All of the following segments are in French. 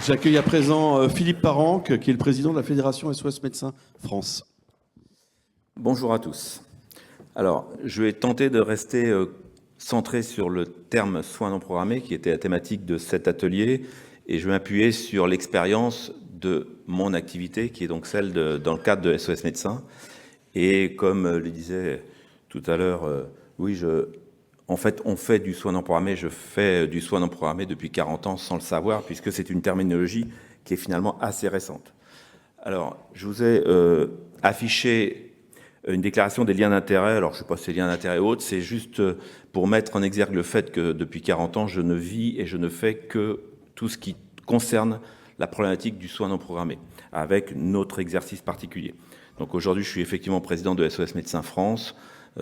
J'accueille à présent Philippe Paranque, qui est le président de la Fédération SOS Médecins France. Bonjour à tous. Alors, je vais tenter de rester centré sur le terme soins non programmés, qui était la thématique de cet atelier, et je vais m'appuyer sur l'expérience de mon activité, qui est donc celle dans le cadre de SOS Médecins. Et comme le disait tout à l'heure, oui, en fait, on fait du soin non programmé, je fais du soin non programmé depuis 40 ans sans le savoir, puisque c'est une terminologie qui est finalement assez récente. Alors, je vous ai affiché une déclaration des liens d'intérêt. Alors, je ne sais pas si c'est liens d'intérêt ou autre, c'est juste pour mettre en exergue le fait que depuis 40 ans, je ne vis et je ne fais que tout ce qui concerne la problématique du soin non programmé, avec notre exercice particulier. Donc aujourd'hui, je suis effectivement président de SOS Médecins France,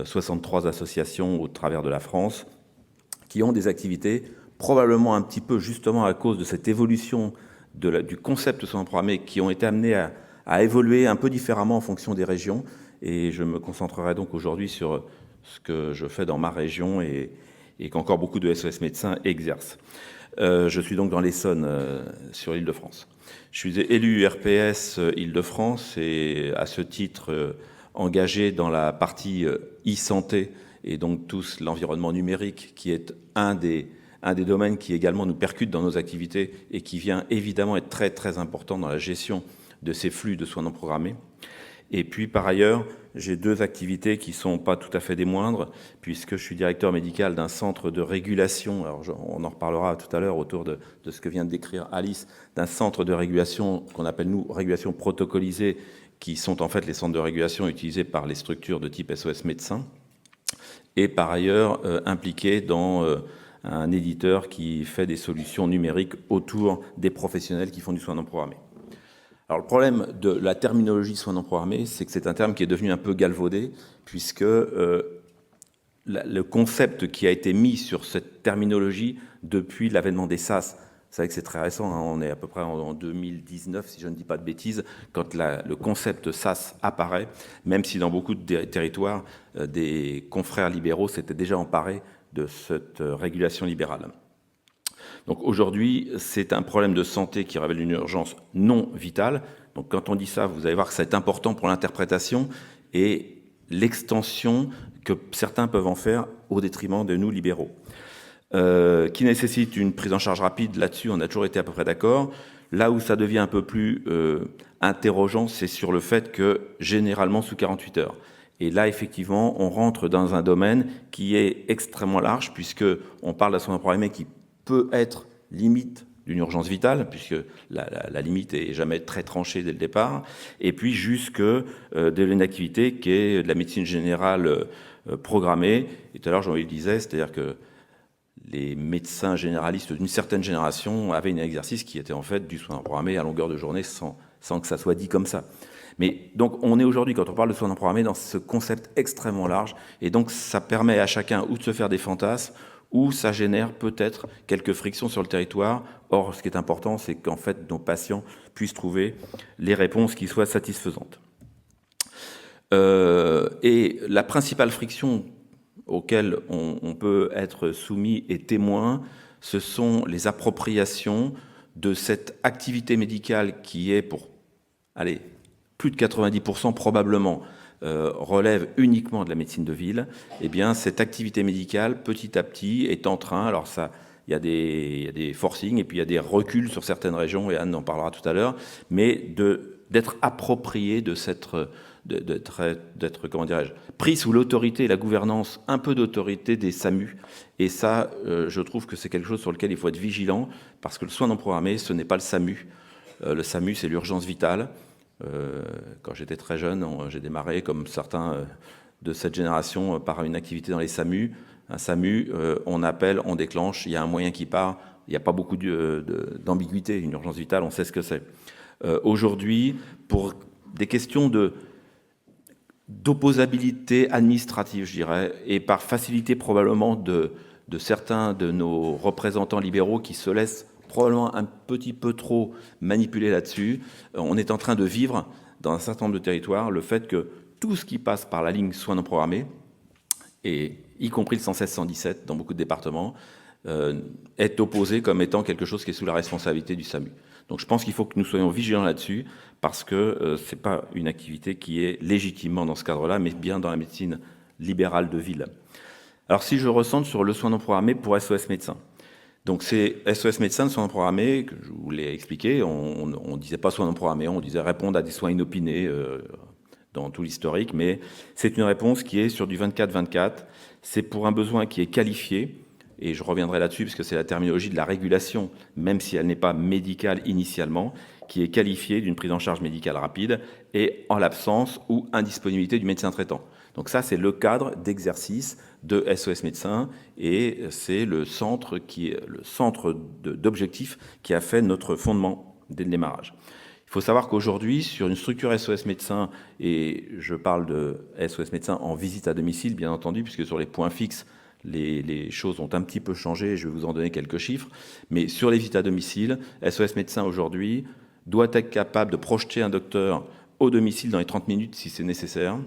63 associations au travers de la France, qui ont des activités, probablement un petit peu justement à cause de cette évolution du concept soins programmés, qui ont été amenés à évoluer un peu différemment en fonction des régions. Et je me concentrerai donc aujourd'hui sur ce que je fais dans ma région et qu'encore beaucoup de SOS médecins exercent. Je suis donc dans l'Essonne, sur l'Île-de-France. Je suis élu RPS Île-de-France et à ce titre engagé dans la partie e-santé et donc tous l'environnement numérique qui est un des domaines qui également nous percute dans nos activités et qui vient évidemment être très très important dans la gestion de ces flux de soins non programmés. Et puis par ailleurs, j'ai deux activités qui ne sont pas tout à fait des moindres, puisque je suis directeur médical d'un centre de régulation, alors on en reparlera tout à l'heure autour de ce que vient de décrire Alice, d'un centre de régulation qu'on appelle nous régulation protocolisée, qui sont en fait les centres de régulation utilisés par les structures de type SOS médecins, et par ailleurs impliqué dans un éditeur qui fait des solutions numériques autour des professionnels qui font du soin non programmé. Alors le problème de la terminologie soins non programmés, c'est que c'est un terme qui est devenu un peu galvaudé, puisque le concept qui a été mis sur cette terminologie depuis l'avènement des SaaS, vous savez que c'est très récent, hein, on est à peu près en 2019, si je ne dis pas de bêtises, quand le concept SaaS apparaît, même si dans beaucoup de territoires, des confrères libéraux s'étaient déjà emparés de cette régulation libérale. Donc aujourd'hui, c'est un problème de santé qui révèle une urgence non vitale. Donc quand on dit ça, vous allez voir que c'est important pour l'interprétation et l'extension que certains peuvent en faire au détriment de nous libéraux. Qui nécessite une prise en charge rapide, là-dessus on a toujours été à peu près d'accord. Là où ça devient un peu plus interrogeant, c'est sur le fait que généralement sous 48 heures. Et là, effectivement, on rentre dans un domaine qui est extrêmement large, puisqu'on parle d'un soin non programmé qui peut être limite d'une urgence vitale, puisque la limite est jamais très tranchée dès le départ, et puis jusque de l'inactivité qui est de la médecine générale programmée. Et tout à l'heure, Jean-Louis le disait, c'est-à-dire que les médecins généralistes d'une certaine génération avaient un exercice qui était en fait du soin programmé à longueur de journée sans que ça soit dit comme ça. Mais donc on est aujourd'hui, quand on parle de soins non programmés, dans ce concept extrêmement large, et donc ça permet à chacun ou de se faire des fantasmes, ou ça génère peut-être quelques frictions sur le territoire. Or, ce qui est important, c'est qu'en fait nos patients puissent trouver les réponses qui soient satisfaisantes. Et la principale friction auxquelles on peut être soumis et témoin, ce sont les appropriations de cette activité médicale qui est pour, plus de 90% probablement, relève uniquement de la médecine de ville. Eh bien, cette activité médicale, petit à petit, est en train, alors ça, il y a des forcings et puis il y a des reculs sur certaines régions, et Anne en parlera tout à l'heure, mais d'être approprié d'être, comment dirais-je, pris sous l'autorité et la gouvernance, un peu d'autorité des SAMU. Et ça, je trouve que c'est quelque chose sur lequel il faut être vigilant, parce que le soin non programmé, ce n'est pas le SAMU. Le SAMU, c'est l'urgence vitale. Quand j'étais très jeune, j'ai démarré, comme certains de cette génération, par une activité dans les SAMU. Un SAMU, on appelle, on déclenche, il y a un moyen qui part, il n'y a pas beaucoup d'ambiguïté. Une urgence vitale, on sait ce que c'est. Aujourd'hui, pour des questions d'opposabilité administrative, je dirais, et par facilité probablement de certains de nos représentants libéraux qui se laissent probablement un petit peu trop manipulé là-dessus, on est en train de vivre dans un certain nombre de territoires le fait que tout ce qui passe par la ligne soins non programmés, et y compris le 116-117 dans beaucoup de départements, est opposé comme étant quelque chose qui est sous la responsabilité du SAMU. Donc je pense qu'il faut que nous soyons vigilants là-dessus, parce que ce n'est pas une activité qui est légitimement dans ce cadre-là, mais bien dans la médecine libérale de ville. Alors si je recentre sur le soin non programmé pour SOS Médecins. Donc c'est SOS Médecins, le soin non programmé, que je vous l'ai expliqué, on ne disait pas soin non programmé, on disait répondre à des soins inopinés dans tout l'historique, mais c'est une réponse qui est sur du 24-24, c'est pour un besoin qui est qualifié, et je reviendrai là-dessus parce que c'est la terminologie de la régulation, même si elle n'est pas médicale initialement, qui est qualifiée d'une prise en charge médicale rapide et en l'absence ou indisponibilité du médecin traitant. Donc ça, c'est le cadre d'exercice de SOS Médecins et c'est le centre d'objectifs qui a fait notre fondement dès le démarrage. Il faut savoir qu'aujourd'hui, sur une structure SOS Médecins, et je parle de SOS Médecins en visite à domicile, bien entendu, puisque sur les points fixes, les choses ont un petit peu changé, je vais vous en donner quelques chiffres, mais sur les visites à domicile, SOS Médecins aujourd'hui doit être capable de projeter un docteur au domicile dans les 30 minutes si c'est nécessaire,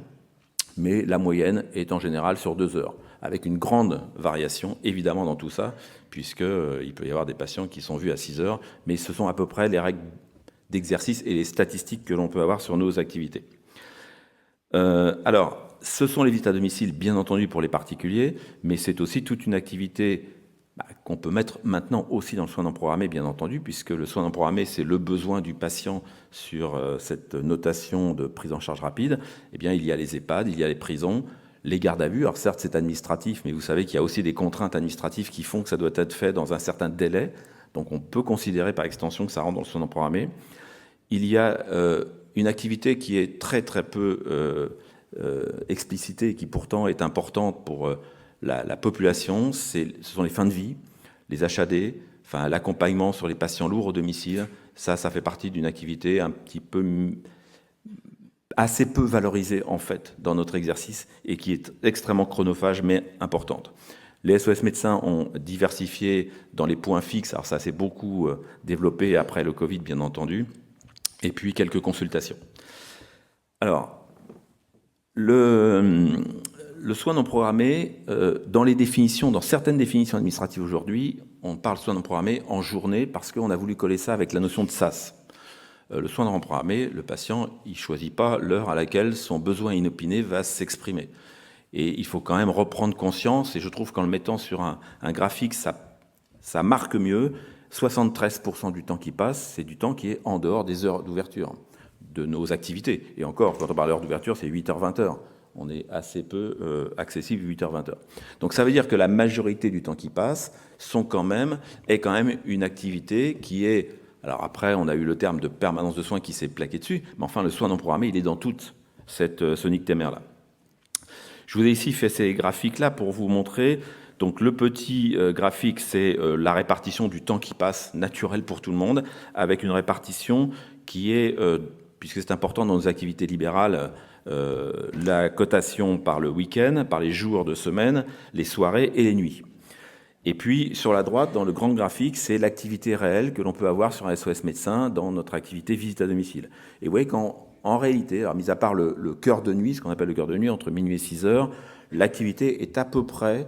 mais la moyenne est en général sur 2 heures, avec une grande variation évidemment dans tout ça, puisqu'il peut y avoir des patients qui sont vus à 6 heures, mais ce sont à peu près les règles d'exercice et les statistiques que l'on peut avoir sur nos activités. Alors, ce sont les visites à domicile, bien entendu, pour les particuliers, mais c'est aussi toute une activité qu'on peut mettre maintenant aussi dans le soin non programmé, bien entendu, puisque le soin non programmé, c'est le besoin du patient sur cette notation de prise en charge rapide. Eh bien, il y a les EHPAD, il y a les prisons, les gardes à vue. Alors certes, c'est administratif, mais vous savez qu'il y a aussi des contraintes administratives qui font que ça doit être fait dans un certain délai. Donc on peut considérer par extension que ça rentre dans le soin non programmé. Il y a une activité qui est très très peu explicitée et qui pourtant est importante pour la population, ce sont les fins de vie, les HAD, enfin l'accompagnement sur les patients lourds au domicile. Ça fait partie d'une activité un petit peu assez peu valorisée en fait dans notre exercice et qui est extrêmement chronophage mais importante. Les SOS Médecins ont diversifié dans les points fixes, alors ça s'est beaucoup développé après le Covid bien entendu, et puis quelques consultations. Alors, le soin non programmé, dans les définitions, dans certaines définitions administratives aujourd'hui, on parle de soin non programmé en journée parce qu'on a voulu coller ça avec la notion de SAS. Le soin non programmé, le patient, il ne choisit pas l'heure à laquelle son besoin inopiné va s'exprimer. Et il faut quand même reprendre conscience, et je trouve qu'en le mettant sur un graphique, ça marque mieux. 73% du temps qui passe, c'est du temps qui est en dehors des heures d'ouverture de nos activités. Et encore, quand on parle d'heure d'ouverture, c'est 8h, 20h. On est assez peu accessible 8h, 20h. Donc ça veut dire que la majorité du temps qui passe est quand même une activité qui est... Alors après, on a eu le terme de permanence de soins qui s'est plaqué dessus, mais enfin, le soin non programmé, il est dans toute cette sonique témère-là. Je vous ai ici fait ces graphiques-là pour vous montrer. Donc le petit graphique, c'est la répartition du temps qui passe naturel pour tout le monde, avec une répartition qui est, puisque c'est important dans nos activités libérales, la cotation par le week-end, par les jours de semaine, les soirées et les nuits. Et puis sur la droite, dans le grand graphique, c'est l'activité réelle que l'on peut avoir sur un SOS Médecin dans notre activité visite à domicile. Et vous voyez qu'en réalité, alors mis à part le cœur de nuit, ce qu'on appelle le cœur de nuit, entre minuit et 6 heures, l'activité est à peu près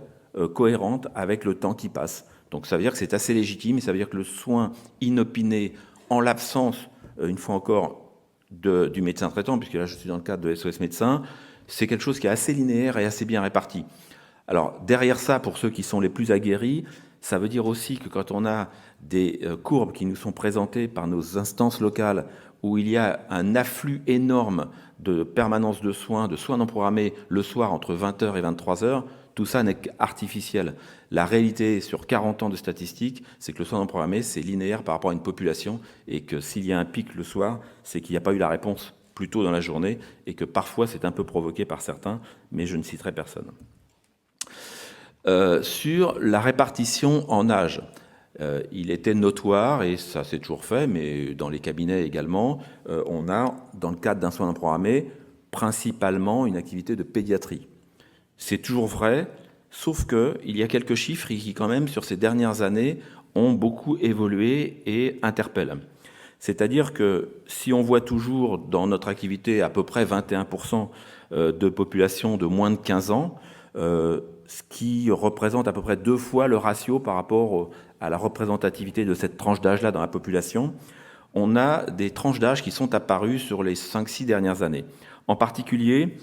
cohérente avec le temps qui passe. Donc ça veut dire que c'est assez légitime et ça veut dire que le soin inopiné, en l'absence, une fois encore, du médecin traitant, puisque là je suis dans le cadre de SOS Médecins, c'est quelque chose qui est assez linéaire et assez bien réparti. Alors derrière ça, pour ceux qui sont les plus aguerris, ça veut dire aussi que quand on a des courbes qui nous sont présentées par nos instances locales, où il y a un afflux énorme de permanence de soins non programmés le soir entre 20h et 23h, tout ça n'est qu'artificiel. La réalité sur 40 ans de statistiques, c'est que le soin non programmé, c'est linéaire par rapport à une population et que s'il y a un pic le soir, c'est qu'il n'y a pas eu la réponse plus tôt dans la journée et que parfois c'est un peu provoqué par certains, mais je ne citerai personne. Sur la répartition en âge, il était notoire, et ça s'est toujours fait, mais dans les cabinets également, on a, dans le cadre d'un soin non programmé, principalement une activité de pédiatrie. C'est toujours vrai, sauf qu'il y a quelques chiffres qui, quand même, sur ces dernières années, ont beaucoup évolué et interpellent. C'est-à-dire que si on voit toujours dans notre activité à peu près 21% de population de moins de 15 ans, ce qui représente à peu près 2 fois le ratio par rapport à la représentativité de cette tranche d'âge-là dans la population. On a des tranches d'âge qui sont apparues sur les 5-6 dernières années. En particulier,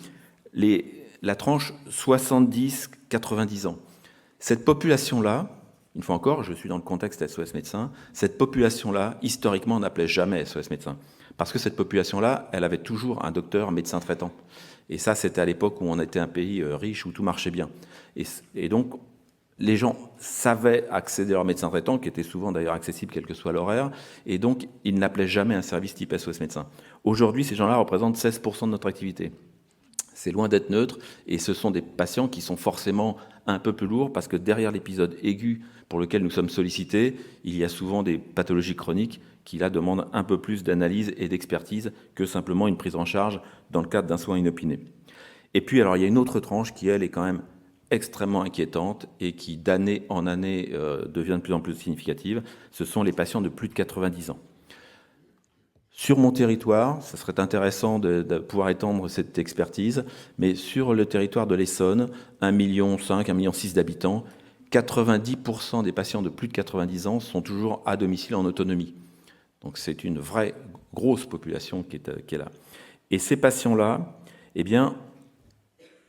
la tranche 70-90 ans. Cette population-là, une fois encore, je suis dans le contexte SOS Médecins, cette population-là, historiquement, n'appelait jamais SOS Médecins. Parce que cette population-là, elle avait toujours un docteur médecin traitant. Et ça, c'était à l'époque où on était un pays riche, où tout marchait bien. Et donc, les gens savaient accéder à leur médecin traitant, qui était souvent d'ailleurs accessible quel que soit l'horaire, et donc ils n'appelaient jamais un service type SOS Médecins. Aujourd'hui, ces gens-là représentent 16% de notre activité. C'est loin d'être neutre, et ce sont des patients qui sont forcément un peu plus lourds, parce que derrière l'épisode aigu pour lequel nous sommes sollicités, il y a souvent des pathologies chroniques qui là demandent un peu plus d'analyse et d'expertise que simplement une prise en charge dans le cadre d'un soin inopiné. Et puis, alors, il y a une autre tranche qui, elle, est quand même extrêmement inquiétante et qui, d'année en année, devient de plus en plus significative. Ce sont les patients de plus de 90 ans. Sur mon territoire, ce serait intéressant de pouvoir étendre cette expertise, mais sur le territoire de l'Essonne, 1,5 million, 1,6 million d'habitants, 90% des patients de plus de 90 ans sont toujours à domicile en autonomie. Donc c'est une vraie grosse population qui est là. Et ces patients-là, eh bien,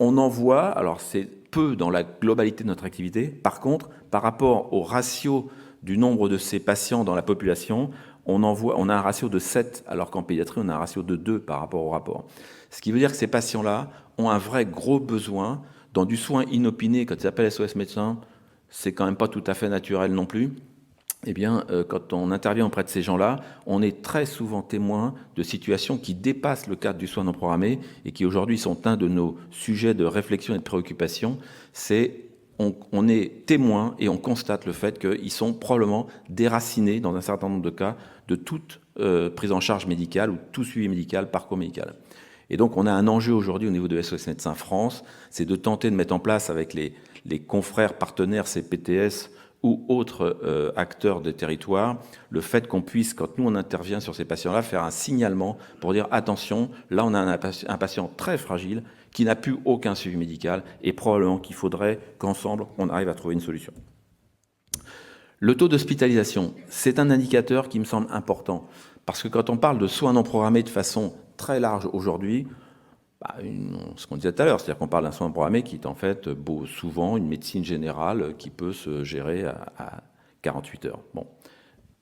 on en voit, alors c'est peu dans la globalité de notre activité, par contre, par rapport au ratio du nombre de ces patients dans la population, on a un ratio de 7, alors qu'en pédiatrie, on a un ratio de 2 par rapport au rapport. Ce qui veut dire que ces patients-là ont un vrai gros besoin dans du soin inopiné. Quand ils appellent SOS Médecins, c'est quand même pas tout à fait naturel non plus. Eh bien, quand on intervient auprès de ces gens-là, on est très souvent témoin de situations qui dépassent le cadre du soin non programmé et qui aujourd'hui sont un de nos sujets de réflexion et de préoccupation. On est témoin et on constate le fait qu'ils sont probablement déracinés, dans un certain nombre de cas, de toute prise en charge médicale ou tout suivi médical, parcours médical. Et donc, on a un enjeu aujourd'hui au niveau de SOS Médecins France, c'est de tenter de mettre en place avec les confrères partenaires CPTS ou autres acteurs des territoires, le fait qu'on puisse, quand nous on intervient sur ces patients-là, faire un signalement pour dire attention, là on a un patient très fragile qui n'a plus aucun suivi médical et probablement qu'il faudrait qu'ensemble on arrive à trouver une solution. Le taux d'hospitalisation, c'est un indicateur qui me semble important parce que quand on parle de soins non programmés de façon très large aujourd'hui, ce qu'on disait tout à l'heure, c'est-à-dire qu'on parle d'un soin programmé qui est en fait souvent une médecine générale qui peut se gérer à 48 heures. Bon.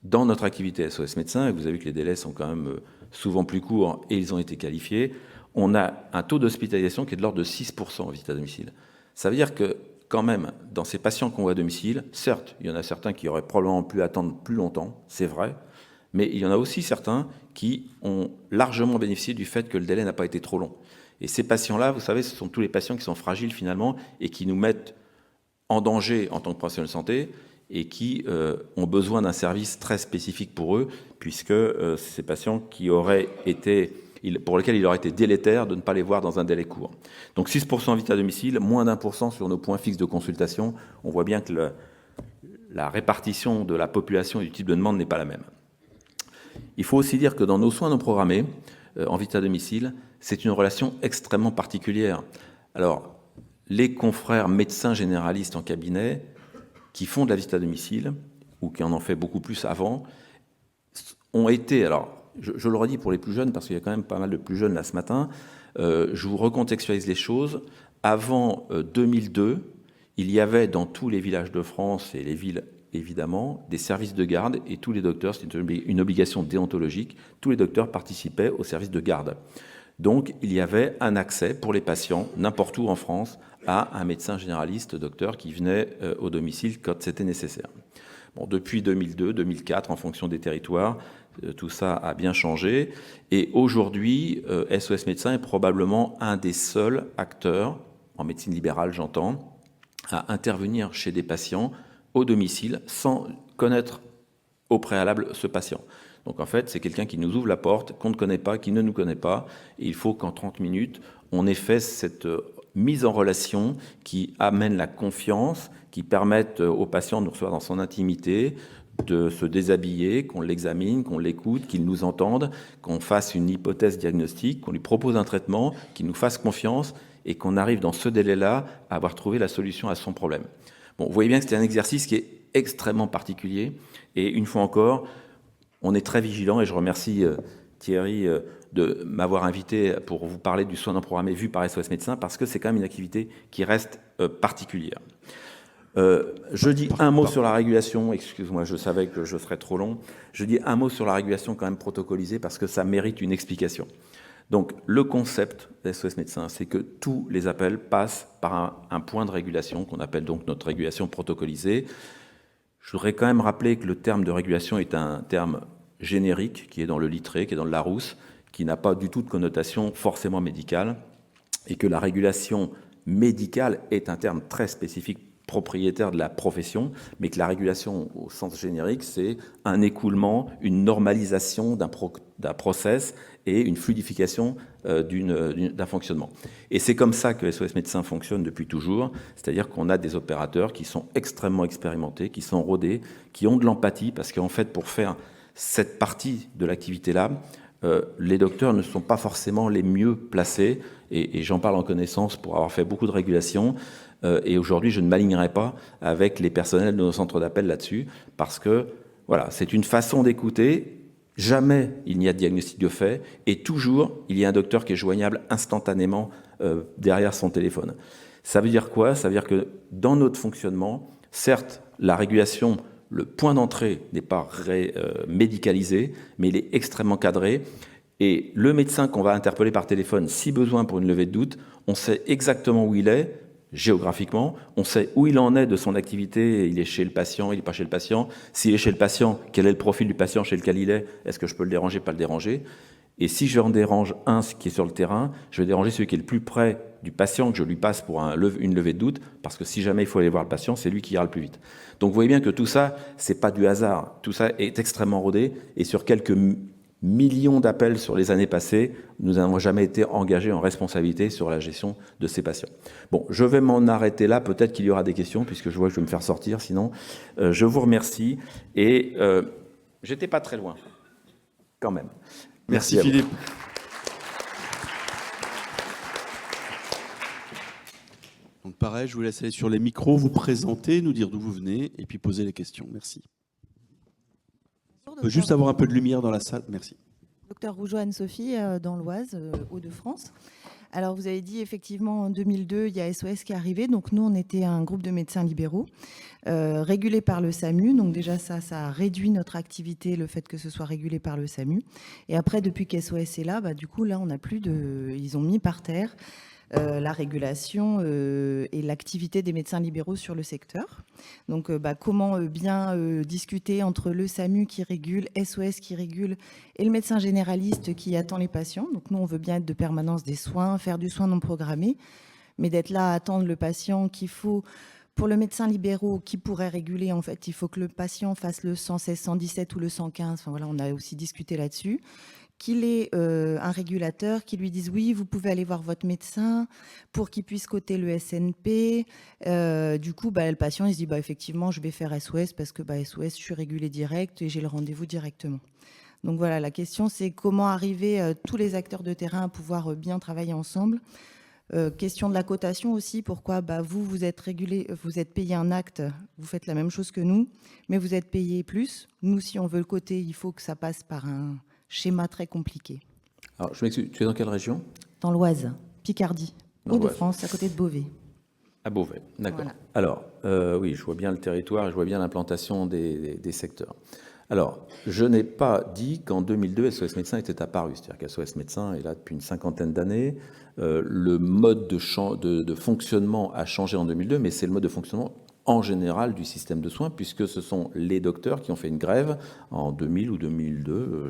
Dans notre activité SOS Médecins, et vous avez vu que les délais sont quand même souvent plus courts et ils ont été qualifiés, on a un taux d'hospitalisation qui est de l'ordre de 6% en visite à domicile. Ça veut dire que quand même, dans ces patients qu'on voit à domicile, certes, il y en a certains qui auraient probablement pu attendre plus longtemps, c'est vrai, mais il y en a aussi certains qui ont largement bénéficié du fait que le délai n'a pas été trop long. Et ces patients-là, vous savez, ce sont tous les patients qui sont fragiles finalement et qui nous mettent en danger en tant que professionnels de santé et qui ont besoin d'un service très spécifique pour eux, puisque ces patients pour lesquels il aurait été délétère de ne pas les voir dans un délai court. Donc 6% en visite à domicile, moins d'1% sur nos points fixes de consultation. On voit bien que la répartition de la population et du type de demande n'est pas la même. Il faut aussi dire que dans nos soins non programmés, en visite à domicile, c'est une relation extrêmement particulière. Alors, les confrères médecins généralistes en cabinet qui font de la visite à domicile, ou qui en ont fait beaucoup plus avant, ont été, alors je le redis pour les plus jeunes, parce qu'il y a quand même pas mal de plus jeunes là ce matin, je vous recontextualise les choses. Avant 2002, il y avait dans tous les villages de France et les villes évidemment, des services de garde, et tous les docteurs, c'est une obligation déontologique, tous les docteurs participaient au service de garde. Donc, il y avait un accès pour les patients, n'importe où en France, à un médecin généraliste, docteur, qui venait au domicile quand c'était nécessaire. Bon, depuis 2002, 2004, en fonction des territoires, tout ça a bien changé. Et aujourd'hui, SOS Médecins est probablement un des seuls acteurs, en médecine libérale j'entends, à intervenir chez des patients au domicile sans connaître au préalable ce patient. Donc en fait, c'est quelqu'un qui nous ouvre la porte, qu'on ne connaît pas, qui ne nous connaît pas, et il faut qu'en 30 minutes, on ait fait cette mise en relation qui amène la confiance, qui permette au patient de nous recevoir dans son intimité, de se déshabiller, qu'on l'examine, qu'on l'écoute, qu'il nous entende, qu'on fasse une hypothèse diagnostique, qu'on lui propose un traitement, qu'il nous fasse confiance, et qu'on arrive dans ce délai-là à avoir trouvé la solution à son problème. Bon, vous voyez bien que c'est un exercice qui est extrêmement particulier, et une fois encore, on est très vigilant, et je remercie Thierry de m'avoir invité pour vous parler du soin non programmé vu par SOS Médecins, parce que c'est quand même une activité qui reste particulière. Je dis un mot sur la régulation, excuse-moi, je savais que je serais trop long. Je dis un mot sur la régulation quand même protocolisée parce que ça mérite une explication. Donc, le concept d'SOS Médecins, c'est que tous les appels passent par un point de régulation qu'on appelle donc notre régulation protocolisée. Je voudrais quand même rappeler que le terme de régulation est un terme générique qui est dans le Littré, qui est dans le Larousse, qui n'a pas du tout de connotation forcément médicale, et que la régulation médicale est un terme très spécifique propriétaire de la profession, mais que la régulation au sens générique, c'est un écoulement, une normalisation d'un process et une fluidification d'un fonctionnement. Et c'est comme ça que SOS Médecins fonctionne depuis toujours, c'est-à-dire qu'on a des opérateurs qui sont extrêmement expérimentés, qui sont rodés, qui ont de l'empathie, parce qu'en fait, pour faire cette partie de l'activité-là, les docteurs ne sont pas forcément les mieux placés, et j'en parle en connaissance pour avoir fait beaucoup de régulation, et aujourd'hui je ne m'alignerai pas avec les personnels de nos centres d'appel là-dessus, parce que voilà, c'est une façon d'écouter, jamais il n'y a de diagnostic de fait, et toujours il y a un docteur qui est joignable instantanément derrière son téléphone. Ça veut dire quoi? Ça veut dire que dans notre fonctionnement, certes, la régulation, le point d'entrée n'est pas médicalisé, mais il est extrêmement cadré. Et le médecin qu'on va interpeller par téléphone, si besoin pour une levée de doute, on sait exactement où il est, géographiquement, on sait où il en est de son activité, il est chez le patient, il n'est pas chez le patient. S'il est chez le patient, quel est le profil du patient chez lequel il est-ce que je peux le déranger, pas le déranger? Et si je en dérange un qui est sur le terrain, je vais déranger celui qui est le plus près du patient que je lui passe pour une levée de doute, parce que si jamais il faut aller voir le patient, c'est lui qui ira le plus vite. Donc vous voyez bien que tout ça, c'est pas du hasard, tout ça est extrêmement rodé, et sur quelques millions d'appels sur les années passées, nous n'avons jamais été engagés en responsabilité sur la gestion de ces patients. Bon, je vais m'en arrêter là, peut-être qu'il y aura des questions, puisque je vois que je vais me faire sortir, sinon je vous remercie, et j'étais pas très loin, quand même. Merci Philippe. Donc pareil, je vous laisse aller sur les micros, vous présenter, nous dire d'où vous venez et puis poser les questions. Merci. On peut juste avoir un peu de lumière dans la salle. Merci. Docteur Rougeau Anne-Sophie, dans l'Oise, Hauts-de-France. Alors, vous avez dit, effectivement, en 2002, il y a SOS qui est arrivé. Donc, nous, on était un groupe de médecins libéraux régulés par le SAMU. Donc, déjà, ça a réduit notre activité, le fait que ce soit régulé par le SAMU. Et après, depuis qu'SOS est là, du coup, là, on n'a plus de... Ils ont mis par terre la régulation et l'activité des médecins libéraux sur le secteur. Donc, comment bien discuter entre le SAMU qui régule, SOS qui régule et le médecin généraliste qui attend les patients. Donc, nous, on veut bien être de permanence des soins, faire du soin non programmé, mais d'être là à attendre le patient qu'il faut. Pour le médecin libéraux qui pourrait réguler, en fait, il faut que le patient fasse le 116, 117 ou le 115. Enfin, voilà, on a aussi discuté là-dessus. Qu'il ait un régulateur qui lui dise oui, vous pouvez aller voir votre médecin pour qu'il puisse coter le SNP. Du coup, le patient, il se dit effectivement, je vais faire SOS parce que SOS, je suis régulé direct et j'ai le rendez-vous directement. Donc voilà, la question, c'est comment arriver tous les acteurs de terrain à pouvoir bien travailler ensemble. Question de la cotation aussi, pourquoi vous êtes régulé, vous êtes payé un acte, vous faites la même chose que nous, mais vous êtes payé plus. Nous, si on veut le coter, il faut que ça passe par un schéma très compliqué. Alors, je m'excuse, tu es dans quelle région? Dans l'Oise, Picardie, Hauts-de-France, à côté de Beauvais. À Beauvais, d'accord. Voilà. Alors, oui, je vois bien le territoire, je vois bien l'implantation des secteurs. Alors, je n'ai pas dit qu'en 2002, SOS Médecins était apparu. C'est-à-dire qu'SOS Médecins est là depuis une cinquantaine d'années. Le mode de fonctionnement a changé en 2002, mais c'est le mode de fonctionnement en général du système de soins, puisque ce sont les docteurs qui ont fait une grève en 2000 ou 2002,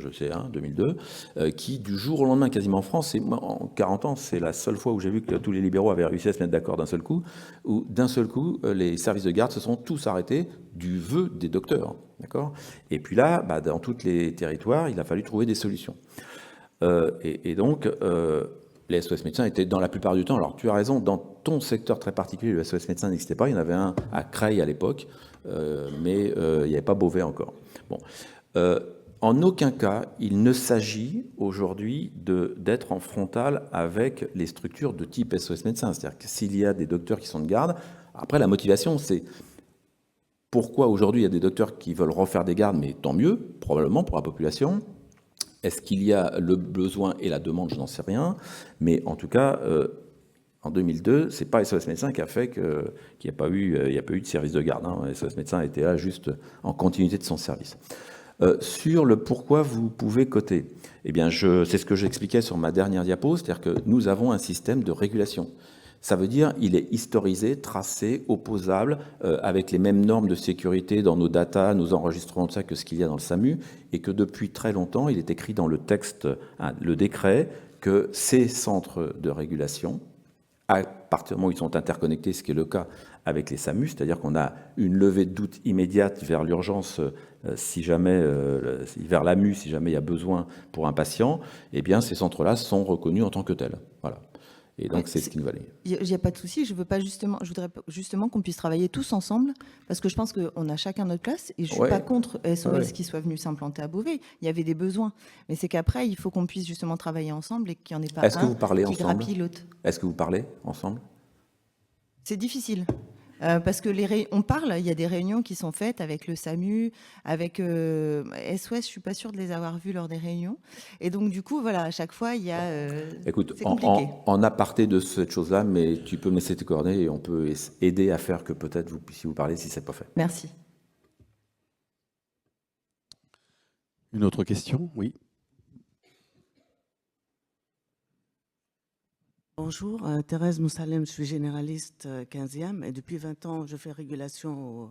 2002, qui du jour au lendemain, quasiment en France, en 40 ans, c'est la seule fois où j'ai vu que tous les libéraux avaient réussi à se mettre d'accord d'un seul coup, où d'un seul coup, les services de garde se sont tous arrêtés du vœu des docteurs. D'accord ? Et puis là, dans tous les territoires, il a fallu trouver des solutions. Et donc, les SOS Médecins étaient dans la plupart du temps, alors tu as raison, dans ton secteur très particulier, le SOS Médecins n'existait pas, il y en avait un à Creil à l'époque, mais il n'y avait pas Beauvais encore. Bon. En aucun cas, il ne s'agit aujourd'hui d'être en frontal avec les structures de type SOS médecin. C'est-à-dire que s'il y a des docteurs qui sont de garde, après la motivation, c'est pourquoi aujourd'hui il y a des docteurs qui veulent refaire des gardes, mais tant mieux, probablement pour la population. Est-ce qu'il y a le besoin et la demande? Je n'en sais rien. Mais en tout cas, en 2002, c'est pas SOS Médecins qui a fait qu'il n'y a pas eu de service de garde. Hein. SOS Médecins était là juste en continuité de son service. Sur le pourquoi vous pouvez coter, eh bien, c'est ce que j'expliquais sur ma dernière diapo, c'est-à-dire que nous avons un système de régulation. Ça veut dire il est historisé, tracé, opposable, avec les mêmes normes de sécurité dans nos datas, nos enregistrements de ça que ce qu'il y a dans le SAMU, et que depuis très longtemps, il est écrit dans le texte, le décret, que ces centres de régulation, à partir du moment où ils sont interconnectés, ce qui est le cas avec les SAMU, c'est-à-dire qu'on a une levée de doute immédiate vers l'urgence, si jamais, vers l'AMU, si jamais il y a besoin pour un patient, eh bien ces centres-là sont reconnus en tant que tels. Voilà. Et donc, c'est ce qui nous valait. Il n'y a pas de souci. Je voudrais justement qu'on puisse travailler tous ensemble, parce que je pense qu'on a chacun notre place, et je ne suis pas contre SOS qui soit venu s'implanter à Beauvais. Il y avait des besoins. Mais c'est qu'après, il faut qu'on puisse justement travailler ensemble et qu'il n'y en ait pas un qui grappille l'autre. Est-ce que vous parlez ensemble? C'est difficile. Parce que on parle, il y a des réunions qui sont faites avec le SAMU, avec SOS, je ne suis pas sûre de les avoir vues lors des réunions. Et donc, du coup, voilà, à chaque fois, il y a... Écoute, en aparté de cette chose-là, mais tu peux me laisser tes coordonnées et on peut aider à faire que peut-être vous puissiez vous parler si ce n'est pas fait. Merci. Une autre question? Oui. Bonjour, Thérèse Moussalem, je suis généraliste 15e et depuis 20 ans, je fais régulation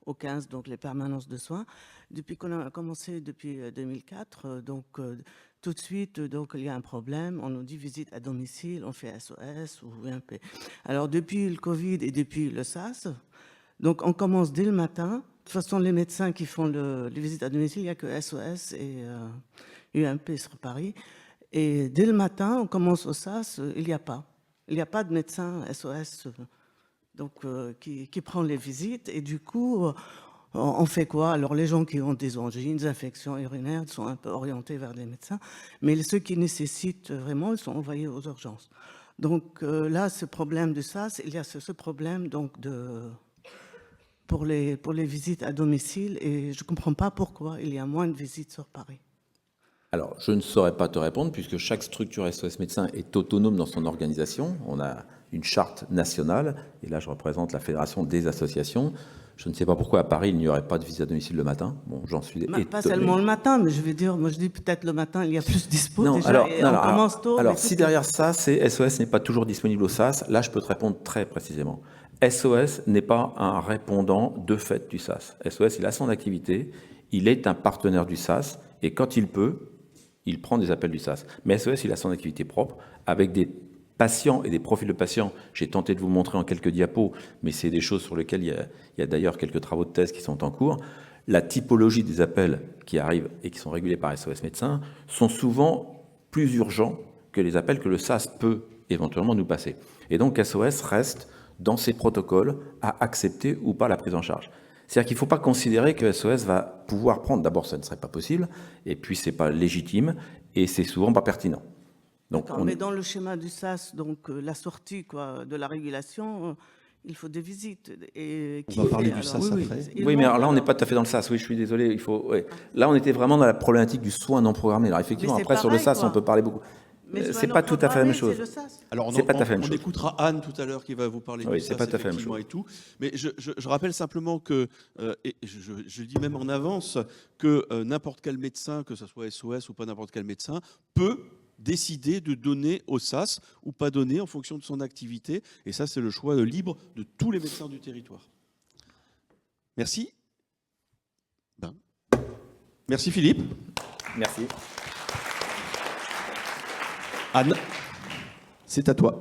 au 15, donc les permanences de soins. Depuis qu'on a commencé depuis 2004, donc tout de suite, donc il y a un problème, on nous dit visite à domicile, on fait SOS ou UMP. Alors depuis le Covid et depuis le SARS, donc on commence dès le matin. De toute façon, les médecins qui font les visites à domicile, il n'y a que SOS et UMP sur Paris. Et dès le matin, on commence au SAS, il n'y a pas. Il n'y a pas de médecin SOS donc, qui prend les visites. Et du coup, on fait quoi? Alors, les gens qui ont des angines, des infections urinaires sont un peu orientés vers des médecins. Mais ceux qui nécessitent vraiment, ils sont envoyés aux urgences. Donc là, ce problème de SAS, il y a ce problème donc, pour les visites à domicile. Et je ne comprends pas pourquoi il y a moins de visites sur Paris. Alors, je ne saurais pas te répondre puisque chaque structure SOS Médecins est autonome dans son organisation. On a une charte nationale et là, je représente la Fédération des associations. Je ne sais pas pourquoi à Paris, il n'y aurait pas de visite à domicile le matin. Bon, j'en suis étonné. Pas seulement le matin, mais je veux dire, moi je dis peut-être le matin, il y a plus dispo non, déjà. Alors, on commence tôt. Alors si derrière ça, c'est SOS n'est pas toujours disponible au SAS, là, je peux te répondre très précisément. SOS n'est pas un répondant de fait du SAS. SOS, il a son activité, il est un partenaire du SAS et quand il peut, il prend des appels du SAS. Mais SOS, il a son activité propre, avec des patients et des profils de patients. J'ai tenté de vous montrer en quelques diapos, mais c'est des choses sur lesquelles il y a d'ailleurs quelques travaux de thèse qui sont en cours. La typologie des appels qui arrivent et qui sont régulés par SOS Médecins sont souvent plus urgents que les appels que le SAS peut éventuellement nous passer. Et donc SOS reste dans ses protocoles à accepter ou pas la prise en charge. C'est-à-dire qu'il ne faut pas considérer que SOS va pouvoir prendre. D'abord, ça ne serait pas possible, et puis ce n'est pas légitime, et c'est souvent pas pertinent. Donc, mais dans le schéma du SAS, donc la sortie de la régulation, il faut des visites. Et on va parler du SAS après. Oui, mais alors là, on n'est pas tout à fait dans le SAS. Oui, je suis désolé. Là, on était vraiment dans la problématique du soin non programmé. Alors effectivement, après, sur le SAS, on peut parler beaucoup. C'est pas tout à fait la même chose. Alors, on écoutera Anne tout à l'heure qui va vous parler du SAS, effectivement, et tout. Mais je rappelle simplement que, et je dis même en avance, que n'importe quel médecin, que ce soit SOS ou pas n'importe quel médecin, peut décider de donner au SAS ou pas donner en fonction de son activité. Et ça, c'est le choix libre de tous les médecins du territoire. Merci. Merci Philippe. Merci. Anne, c'est à toi.